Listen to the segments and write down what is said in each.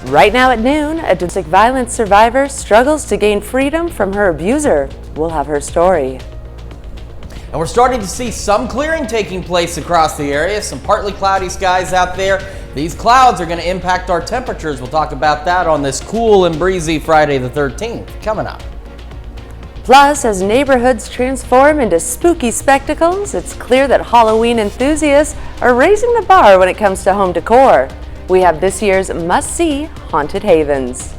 Right now at noon, a domestic violence survivor struggles to gain freedom from her abuser. We'll have her story. And we're starting to see some clearing taking place across the area. Some partly cloudy skies out there. These clouds are going to impact our temperatures. We'll talk about that on this cool and breezy Friday the 13th coming up. Plus, as neighborhoods transform into spooky spectacles, it's clear that Halloween enthusiasts are raising the bar when it comes to home decor. We have this year's must-see haunted havens.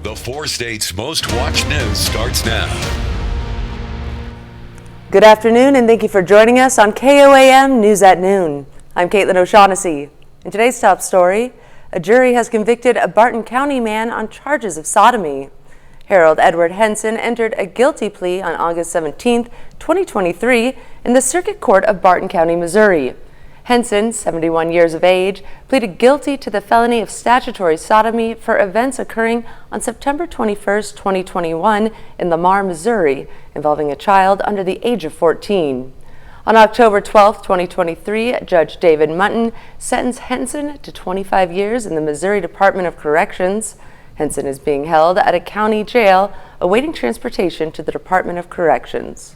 The 4 states' most watched news starts now. Good afternoon, and thank you for joining us on KOAM News at Noon. I'm Caitlin O'Shaughnessy. In today's top story, a jury has convicted a Barton County man on charges of sodomy. Harold Edward Henson entered a guilty plea on August 17, 2023 in the Circuit Court of Barton County, Missouri. Henson, 71 years of age, pleaded guilty to the felony of statutory sodomy for events occurring on September 21, 2021 in Lamar, Missouri, involving a child under the age of 14. On October 12, 2023, Judge David Mutton sentenced Henson to 25 years in the Missouri Department of Corrections. Henson is being held at a county jail, awaiting transportation to the Department of Corrections.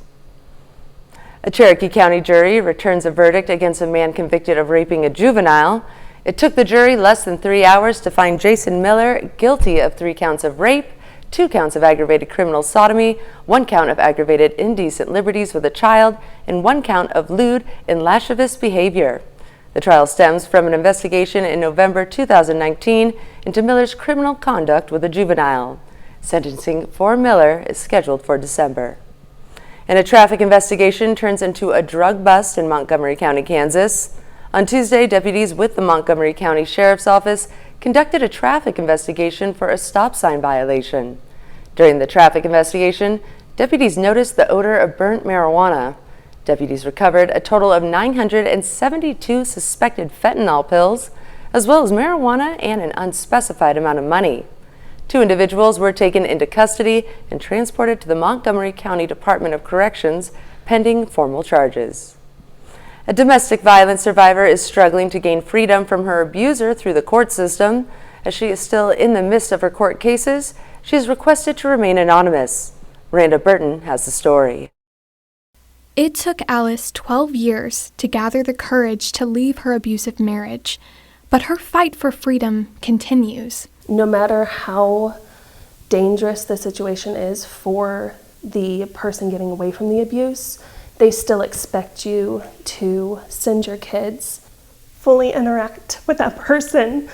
A Cherokee County jury returns a verdict against a man convicted of raping a juvenile. It took the jury less than 3 hours to find Jason Miller guilty of 3 counts of rape, 2 counts of aggravated criminal sodomy, 1 count of aggravated indecent liberties with a child, and 1 count of lewd and lascivious behavior. The trial stems from an investigation in November 2019 into Miller's criminal conduct with a juvenile. Sentencing for Miller is scheduled for December. And a traffic investigation turns into a drug bust in Montgomery County, Kansas. On Tuesday, deputies with the Montgomery County Sheriff's Office conducted a traffic investigation for a stop sign violation. During the traffic investigation, deputies noticed the odor of burnt marijuana. Deputies recovered a total of 972 suspected fentanyl pills, as well as marijuana and an unspecified amount of money. 2 individuals were taken into custody and transported to the Montgomery County Department of Corrections pending formal charges. A domestic violence survivor is struggling to gain freedom from her abuser through the court system. As she is still in the midst of her court cases, she has requested to remain anonymous. Randa Burton has the story. It took Alice 12 years to gather the courage to leave her abusive marriage, but her fight for freedom continues. No matter how dangerous the situation is for the person getting away from the abuse, they still expect you to send your kids, fully interact with that person,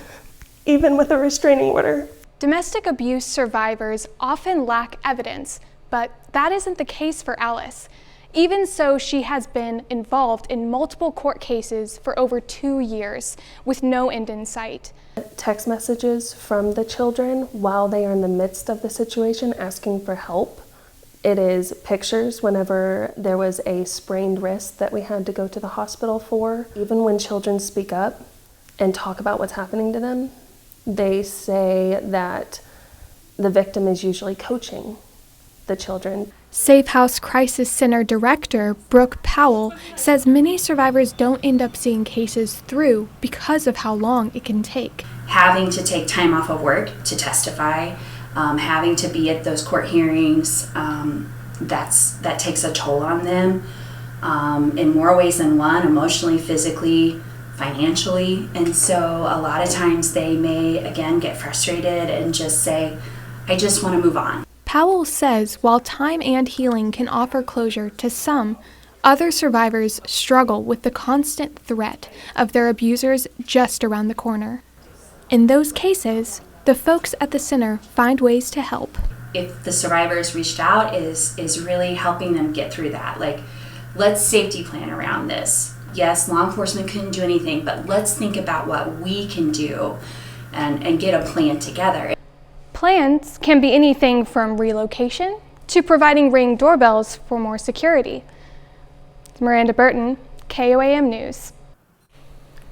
even with a restraining order. Domestic abuse survivors often lack evidence, but that isn't the case for Alice. Even so, she has been involved in multiple court cases for over 2 years with no end in sight. Text messages from the children while they are in the midst of the situation asking for help. It is pictures whenever there was a sprained wrist that we had to go to the hospital for. Even when children speak up and talk about what's happening to them, they say that the victim is usually coaching the children. Safe House Crisis Center Director Brooke Powell says many survivors don't end up seeing cases through because of how long it can take. Having to take time off of work to testify, having to be at those court hearings, that takes a toll on them in more ways than one, emotionally, physically, financially. And so a lot of times they may, again, get frustrated and just say, I just want to move on. Powell says while time and healing can offer closure to some, other survivors struggle with the constant threat of their abusers just around the corner. In those cases, the folks at the center find ways to help. If the survivors reached out, is really helping them get through that. Like, let's safety plan around this. Yes, law enforcement couldn't do anything, but let's think about what we can do and get a plan together. Plans can be anything from relocation to providing Ring doorbells for more security. Miranda Burton, KOAM News.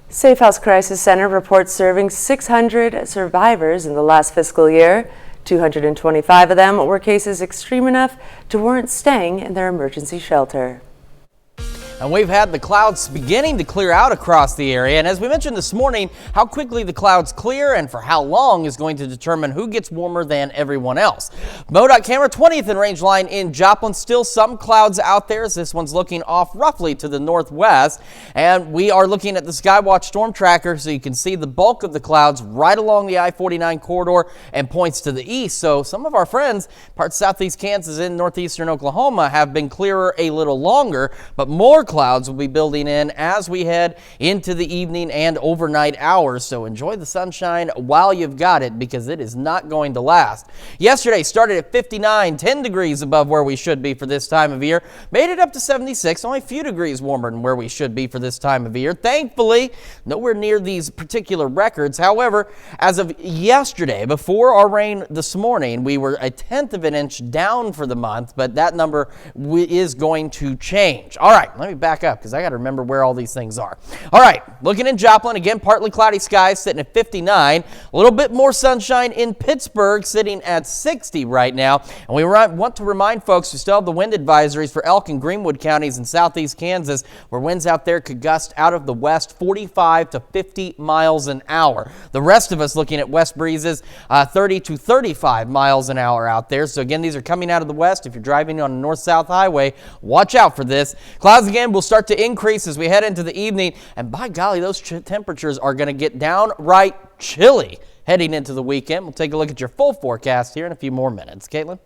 Safe House Crisis Center reports serving 600 survivors in the last fiscal year. 225 of them were cases extreme enough to warrant staying in their emergency shelter. And we've had the clouds beginning to clear out across the area. And as we mentioned this morning, how quickly the clouds clear and for how long is going to determine who gets warmer than everyone else. MoDOT camera 20th and range line in Joplin. Still some clouds out there as this one's looking off roughly to the northwest. And we are looking at the Skywatch storm tracker so you can see the bulk of the clouds right along the I-49 corridor and points to the east. So some of our friends, parts southeast Kansas and northeastern Oklahoma, have been clearer a little longer, but more clouds will be building in as we head into the evening and overnight hours. So enjoy the sunshine while you've got it because it is not going to last. Yesterday started at 59, 10 degrees above where we should be for this time of year. Made it up to 76, only a few degrees warmer than where we should be for this time of year. Thankfully, nowhere near these particular records. However, as of yesterday, before our rain this morning, we were a 1/10 of an inch down for the month, but that number is going to change. All right, let me back up because I got to remember where all these things are. All right, looking in Joplin, again, partly cloudy skies sitting at 59. A little bit more sunshine in Pittsburgh, sitting at 60 right now. And we want to remind folks we still have the wind advisories for Elk and Greenwood counties in southeast Kansas, where winds out there could gust out of the west 45 to 50 miles an hour. The rest of us looking at west breezes 30 to 35 miles an hour out there. So again, these are coming out of the west. If you're driving on a north-south highway, watch out for this. Clouds again will start to increase as we head into the evening. And by golly, those temperatures are going to get downright chilly heading into the weekend. We'll take a look at your full forecast here in a few more minutes. Caitlin?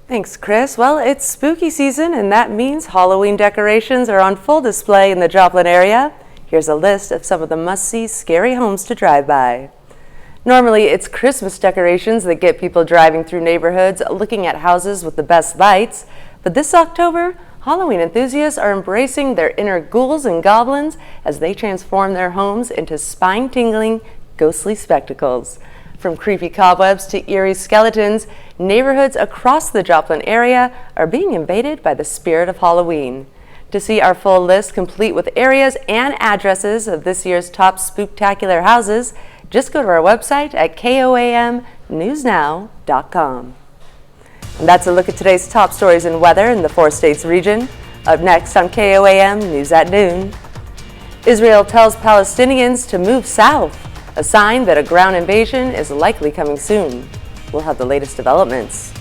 Thanks, Chris. Well, it's spooky season, and that means Halloween decorations are on full display in the Joplin area. Here's a list of some of the must-see scary homes to drive by. Normally, it's Christmas decorations that get people driving through neighborhoods looking at houses with the best lights. But this October, Halloween enthusiasts are embracing their inner ghouls and goblins as they transform their homes into spine-tingling, ghostly spectacles. From creepy cobwebs to eerie skeletons, neighborhoods across the Joplin area are being invaded by the spirit of Halloween. To see our full list complete with areas and addresses of this year's top spooktacular houses, just go to our website at KOAMnewsnow.com. And that's a look at today's top stories and weather in the 4 states region. Up next on KOAM News at Noon. Israel tells Palestinians to move south, a sign that a ground invasion is likely coming soon. We'll have the latest developments.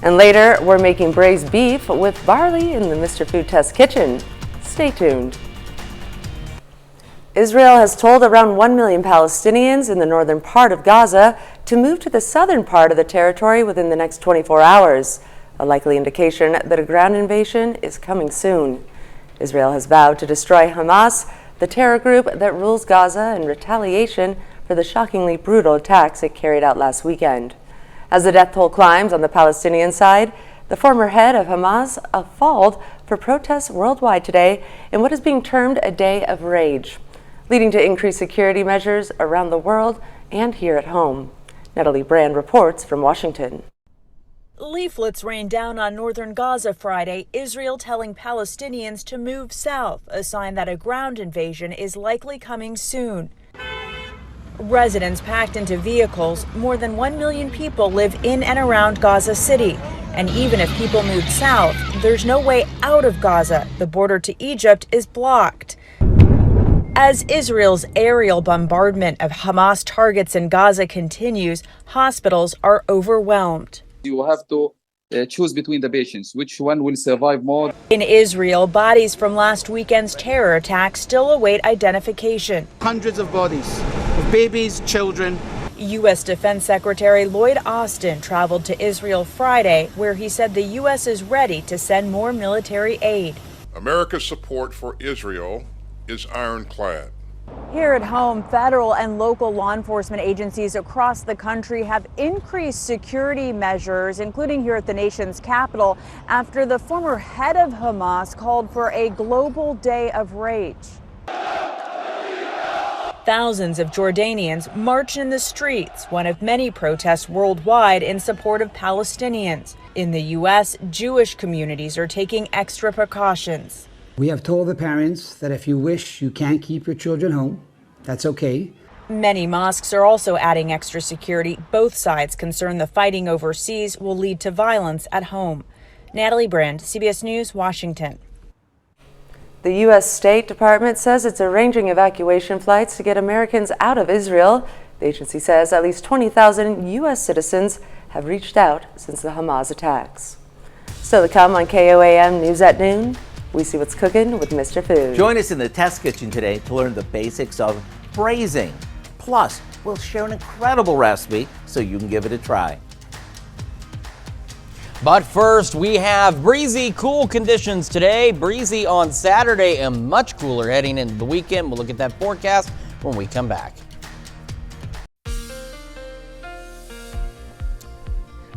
And later, we're making braised beef with barley in the Mr. Food Test kitchen. Stay tuned. Israel has told around 1 million Palestinians in the northern part of Gaza to move to the southern part of the territory within the next 24 hours, a likely indication that a ground invasion is coming soon. Israel has vowed to destroy Hamas, the terror group that rules Gaza, in retaliation for the shockingly brutal attacks it carried out last weekend. As the death toll climbs on the Palestinian side, the former head of Hamas called for protests worldwide today in what is being termed a day of rage, leading to increased security measures around the world and here at home. Natalie Brand reports from Washington. Leaflets rained down on northern Gaza Friday, Israel telling Palestinians to move south, a sign that a ground invasion is likely coming soon. Residents packed into vehicles. More than 1 million people live in and around Gaza City. And even if people moved south, there's no way out of Gaza. The border to Egypt is blocked. As Israel's aerial bombardment of Hamas targets in Gaza continues, hospitals are overwhelmed. You have to choose between the patients, which one will survive more. In Israel, bodies from last weekend's terror attack still await identification. Hundreds of bodies, of babies, children. U.S. Defense Secretary Lloyd Austin traveled to Israel Friday, where he said the U.S. is ready to send more military aid. America's support for Israel is ironclad. Here at home, federal and local law enforcement agencies across the country have increased security measures, including here at the nation's capital, after the former head of Hamas called for a global day of rage. Thousands of Jordanians march in the streets, one of many protests worldwide in support of Palestinians. In the U.S., Jewish communities are taking extra precautions. We have told the parents that if you wish you can't keep your children home, that's okay. Many mosques are also adding extra security. Both sides concerned the fighting overseas will lead to violence at home. Natalie Brand, CBS News, Washington. The U.S. State Department says it's arranging evacuation flights to get Americans out of Israel. The agency says at least 20,000 U.S. citizens have reached out since the Hamas attacks. Still to come on KOAM News at Noon, we see what's cooking with Mr. Food. Join us in the test kitchen today to learn the basics of braising. Plus, we'll share an incredible recipe so you can give it a try. But first, we have breezy, cool conditions today. Breezy on Saturday and much cooler heading into the weekend. We'll look at that forecast when we come back.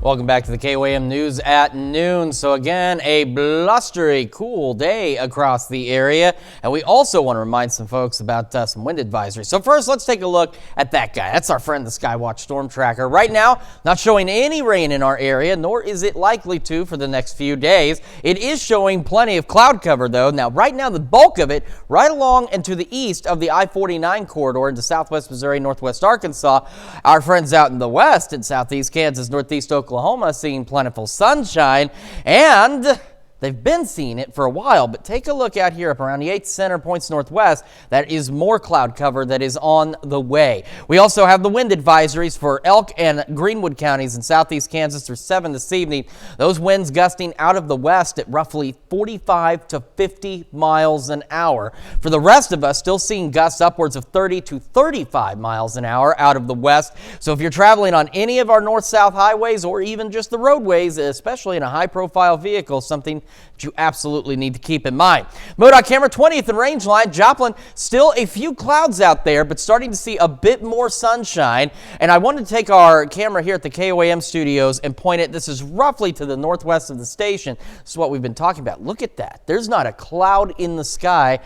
Welcome back to the KOAM News at Noon. So again, a blustery, cool day across the area. And we also want to remind some folks about some wind advisories. So first, let's take a look at that guy. That's our friend, the Skywatch Storm Tracker. Right now, not showing any rain in our area, nor is it likely to for the next few days. It is showing plenty of cloud cover, though. Now, right now, the bulk of it right along and to the east of the I-49 corridor into southwest Missouri, northwest Arkansas. Our friends out in the west in southeast Kansas, northeast Oklahoma, seeing plentiful sunshine, and they've been seeing it for a while, but take a look out here up around the 8th center points northwest. That is more cloud cover that is on the way. We also have the wind advisories for Elk and Greenwood counties in southeast Kansas through 7 this evening. Those winds gusting out of the west at roughly 45 to 50 miles an hour. For the rest of us, still seeing gusts upwards of 30 to 35 miles an hour out of the west. So if you're traveling on any of our north-south highways or even just the roadways, especially in a high-profile vehicle, something that you absolutely need to keep in mind. MoDOT camera 20th and range line, Joplin, still a few clouds out there, but starting to see a bit more sunshine. And I wanted to take our camera here at the KOAM studios and point it, this is roughly to the northwest of the station. This is what we've been talking about. Look at that. There's not a cloud in the sky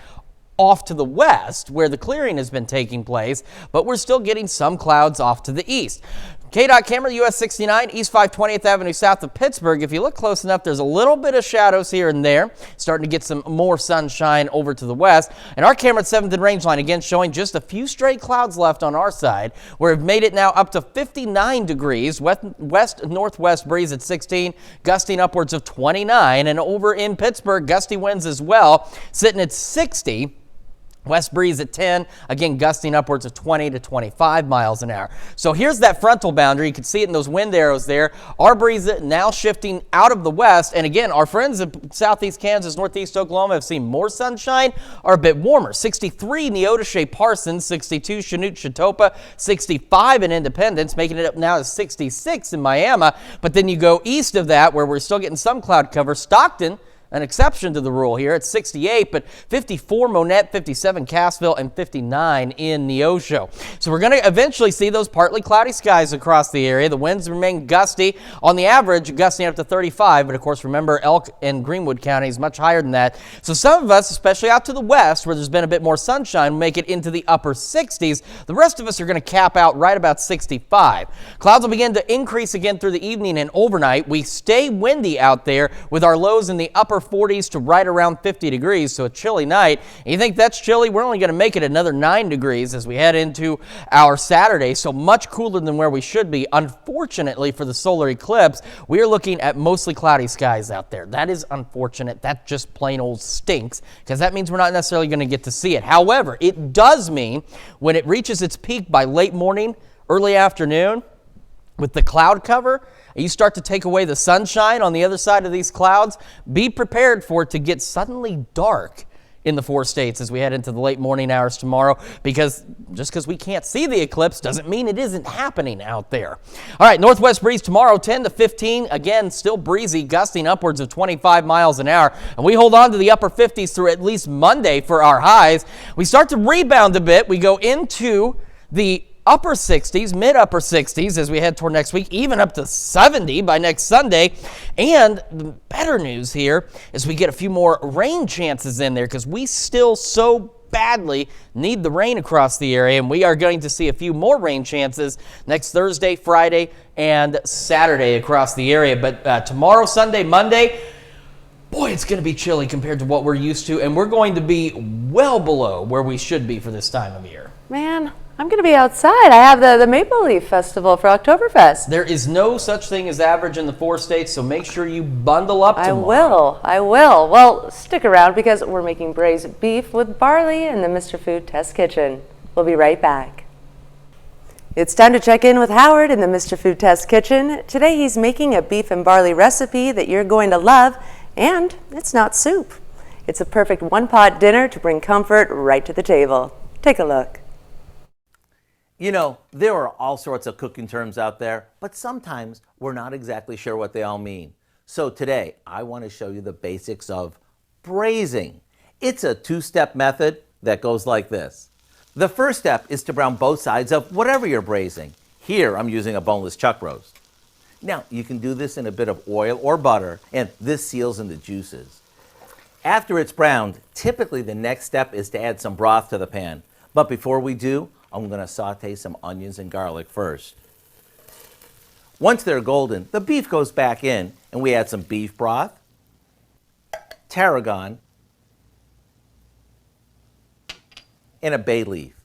off to the west where the clearing has been taking place, but we're still getting some clouds off to the east. KDOT camera, US 69, East 520th Avenue, south of Pittsburgh. If you look close enough, there's a little bit of shadows here and there. Starting to get some more sunshine over to the west. And our camera at 7th and range line, again, showing just a few stray clouds left on our side. We've made it now up to 59 degrees. West-northwest breeze at 16, gusting upwards of 29. And over in Pittsburgh, gusty winds as well, sitting at 60. West breeze at 10, again gusting upwards of 20 to 25 miles an hour. So here's that frontal boundary. You can see it in those wind arrows there. Our breeze now shifting out of the west. And again, our friends in southeast Kansas, northeast Oklahoma have seen more sunshine, are a bit warmer. 63 Neodesha Parsons, 62 Chanute Chatopa, 65 in Independence, making it up now to 66 in Miami. But then you go east of that where we're still getting some cloud cover. Stockton, an exception to the rule here at 68, but 54 Monette, 57 Cassville, and 59 in Neosho. So we're going to eventually see those partly cloudy skies across the area. The winds remain gusty. On the average, gusting up to 35, but of course, remember, Elk and Greenwood counties much higher than that. So some of us, especially out to the west, where there's been a bit more sunshine, will make it into the upper 60s. The rest of us are going to cap out right about 65. Clouds will begin to increase again through the evening and overnight. We stay windy out there with our lows in the upper 40s to right around 50 degrees, so a chilly night. And you think that's chilly? We're only going to make it another 9 degrees as we head into our Saturday, so much cooler than where we should be. Unfortunately for the solar eclipse, we are looking at mostly cloudy skies out there. That is unfortunate. That just plain old stinks, because that means we're not necessarily going to get to see it. However, it does mean when it reaches its peak by late morning, early afternoon, with the cloud cover, you start to take away the sunshine on the other side of these clouds, be prepared for it to get suddenly dark in the 4 states as we head into the late morning hours tomorrow, because just because we can't see the eclipse doesn't mean it isn't happening out there. All right, northwest breeze tomorrow, 10 to 15. Again, still breezy, gusting upwards of 25 miles an hour. And we hold on to the upper 50s through at least Monday for our highs. We start to rebound a bit. We go into the upper 60s, mid-upper 60s as we head toward next week, even up to 70 by next Sunday. And the better news here is we get a few more rain chances in there, because we still so badly need the rain across the area, and we are going to see a few more rain chances next Thursday, Friday, and Saturday across the area. But tomorrow, Sunday, Monday, boy, it's going to be chilly compared to what we're used to, and we're going to be well below where we should be for this time of year. Man, I'm going to be outside. I have the Maple Leaf Festival for Oktoberfest. There is no such thing as average in the 4 states, so make sure you bundle up tomorrow. I will. Well, stick around because we're making braised beef with barley in the Mr. Food Test Kitchen. We'll be right back. It's time to check in with Howard in the Mr. Food Test Kitchen. Today he's making a beef and barley recipe that you're going to love, and it's not soup. It's a perfect one-pot dinner to bring comfort right to the table. Take a look. You know, there are all sorts of cooking terms out there, but sometimes we're not exactly sure what they all mean. So today, I want to show you the basics of braising. It's a 2-step method that goes like this. The first step is to brown both sides of whatever you're braising. Here, I'm using a boneless chuck roast. Now, you can do this in a bit of oil or butter, and this seals in the juices. After it's browned, typically the next step is to add some broth to the pan. But before we do, I'm going to saute some onions and garlic first. Once they're golden, the beef goes back in and we add some beef broth, tarragon, and a bay leaf.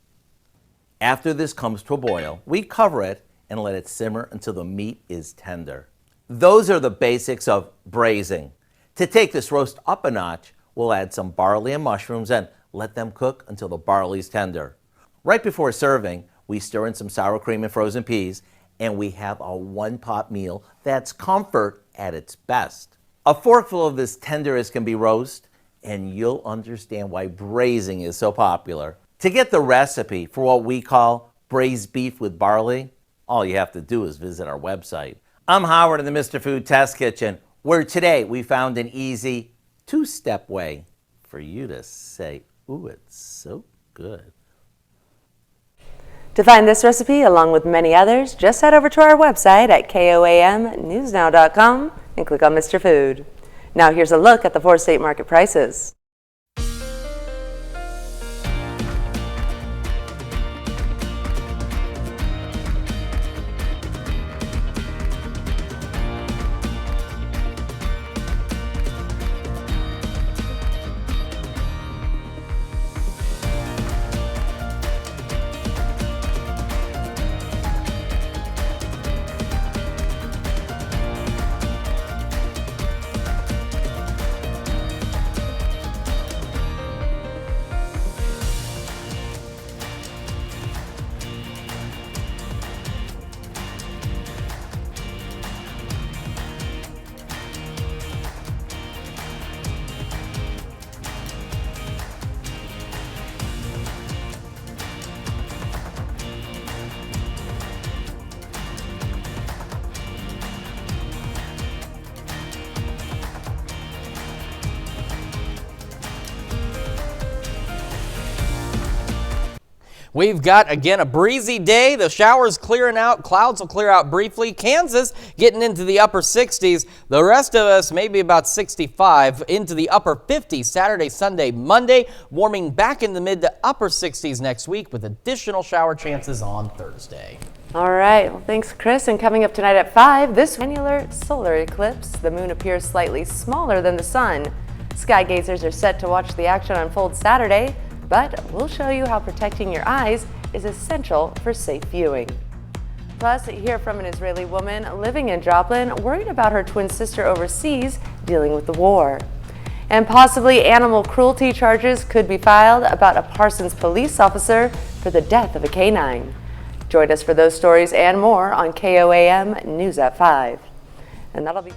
After this comes to a boil, we cover it and let it simmer until the meat is tender. Those are the basics of braising. To take this roast up a notch, we'll add some barley and mushrooms and let them cook until the barley's tender. Right before serving, we stir in some sour cream and frozen peas, and we have a one-pot meal that's comfort at its best. A forkful of this tender as can be roast, and you'll understand why braising is so popular. To get the recipe for what we call braised beef with barley, all you have to do is visit our website. I'm Howard in the Mr. Food Test Kitchen, where today we found an easy 2-step way for you to say, ooh, it's so good. To find this recipe, along with many others, just head over to our website at KOAMnewsnow.com and click on Mr. Food. Now here's a look at the 4-state market prices. We've got, again, a breezy day. The showers clearing out. Clouds will clear out briefly. Kansas getting into the upper 60s. The rest of us maybe about 65, into the upper 50s Saturday, Sunday, Monday. Warming back in the mid to upper 60s next week with additional shower chances on Thursday. All right. Well, thanks, Chris. And coming up tonight at 5, this annular solar eclipse. The moon appears slightly smaller than the sun. Sky gazers are set to watch the action unfold Saturday, but we'll show you how protecting your eyes is essential for safe viewing. Plus, hear from an Israeli woman living in Joplin worried about her twin sister overseas dealing with the war. And possibly animal cruelty charges could be filed about a Parsons police officer for the death of a canine. Join us for those stories and more on KOAM News at 5. And that'll be